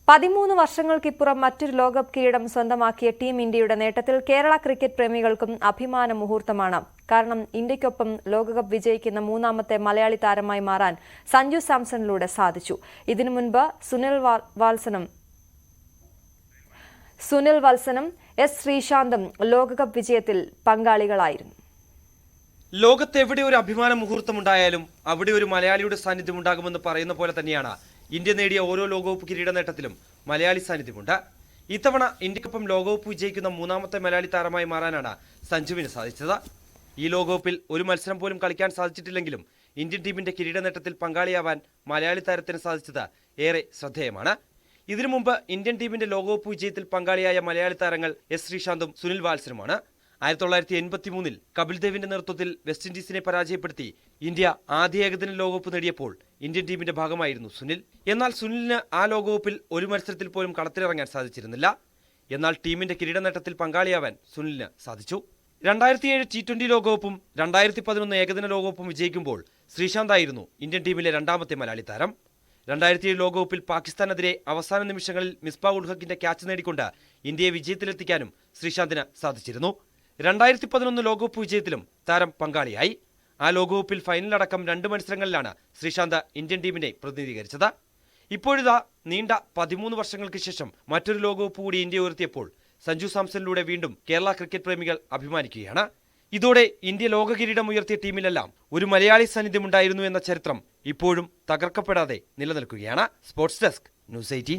13 വർഷങ്ങൾക്കിപ്പുറം മറ്റൊരു ലോകകപ്പ് കിരീടം സ്വന്തമാക്കിയ ടീം ഇന്ത്യയുടെ നേട്ടത്തിൽ കേരള ക്രിക്കറ്റ് പ്രേമികൾക്കും അഭിമാന മുഹൂർത്തമാണ്. കാരണം ഇന്ത്യയ്ക്കൊപ്പം ലോകകപ്പ് വിജയിക്കുന്ന മൂന്നാമത്തെ മലയാളി താരമായി മാറാൻ സഞ്ജു സാംസണിലൂടെ സാധിച്ചു. ഇതിനു മുൻപ് സുനിൽ വത്സനും എസ് ശ്രീശാന്തും ലോകകപ്പ് വിജയത്തിൽ പങ്കാളികളായിരുന്നു. ലോകത്തെവിടെ ഒരു അഭിമാന മുഹൂർത്തമുണ്ടായാലും അവിടെ ഒരു മലയാളിയുടെ സാന്നിധ്യം ഉണ്ടാകുമെന്ന് പറയുന്ന പോലെ തന്നെയാണ് ഇന്ത്യ നേടിയ ഓരോ ലോകകപ്പ് കിരീട നേട്ടത്തിലും മലയാളി സാന്നിധ്യമുണ്ട്. ഇത്തവണ ഇന്ത്യക്കൊപ്പം ലോകകപ്പ് വിജയിക്കുന്ന മൂന്നാമത്തെ മലയാളി താരമായി മാറാനാണ് സഞ്ജുവിന് സാധിച്ചത്. ഈ ലോകകപ്പിൽ ഒരു മത്സരം പോലും കളിക്കാൻ സാധിച്ചിട്ടില്ലെങ്കിലും ഇന്ത്യൻ ടീമിന്റെ കിരീട നേട്ടത്തിൽ പങ്കാളിയാവാൻ മലയാളി താരത്തിന് സാധിച്ചത് ഏറെ ശ്രദ്ധേയമാണ്. ഇതിനു മുമ്പ് ഇന്ത്യൻ ടീമിന്റെ ലോകകപ്പ് വിജയത്തിൽ പങ്കാളിയായ മലയാളി താരങ്ങൾ എസ് ശ്രീശാന്തും സുനിൽ വാത്സനുമാണ്. 1983-ൽ കപിൽ ദേവിന്റെ നേതൃത്വത്തിൽ വെസ്റ്റ് ഇൻഡീസിനെ പരാജയപ്പെടുത്തി ഇന്ത്യ ആദ്യ ഏകദിന ലോകകപ്പ് നേടിയപ്പോൾ ഇന്ത്യൻ ടീമിന്റെ ഭാഗമായിരുന്നു സുനിൽ. എന്നാൽ സുനിലിന് ആ ലോകകപ്പിൽ ഒരു മത്സരത്തിൽ പോലും കളത്തിലിറങ്ങാൻ സാധിച്ചിരുന്നില്ല. എന്നാൽ ടീമിന്റെ കിരീട നേട്ടത്തിൽ പങ്കാളിയാവാൻ സുനിലിന് സാധിച്ചു. 2007 T20 ലോകകപ്പും 2011 ഏകദിന ലോകകപ്പും വിജയിക്കുമ്പോൾ ശ്രീശാന്തായിരുന്നു ഇന്ത്യൻ ടീമിലെ രണ്ടാമത്തെ മലയാളി താരം. 2007 ലോകകപ്പിൽ പാകിസ്ഥാനെതിരെ അവസാന നിമിഷങ്ങളിൽ മിസ്ബാ ഉൾ ഹക്കിന്റെ ക്യാച്ച് നേടിക്കൊണ്ട് ഇന്ത്യയെ വിജയത്തിലെത്തിക്കാനും ശ്രീശാന്തിന് സാധിച്ചിരുന്നു. 2011 ലോകകപ്പ് വിജയത്തിലും താരം പങ്കാളിയായി. ആ ലോകകപ്പിൽ ഫൈനലടക്കം 2 മത്സരങ്ങളിലാണ് ശ്രീശാന്ത് ഇന്ത്യൻ ടീമിനെ പ്രതിനിധീകരിച്ചത്. ഇപ്പോഴിതാ നീണ്ട 13 വർഷങ്ങൾക്ക് ശേഷം മറ്റൊരു ലോകകപ്പ് കൂടി ഇന്ത്യ ഉയർത്തിയപ്പോൾ സഞ്ജു സാംസണിലൂടെ വീണ്ടും കേരള ക്രിക്കറ്റ് പ്രേമികൾ അഭിമാനിക്കുകയാണ്. ഇതോടെ ഇന്ത്യ ലോക കിരീടം ഉയർത്തിയ ടീമിലെല്ലാം ഒരു മലയാളി സാന്നിധ്യമുണ്ടായിരുന്നു എന്ന ചരിത്രം ഇപ്പോഴും തകർക്കപ്പെടാതെ നിലനിൽക്കുകയാണ്. Sports desk, news 18.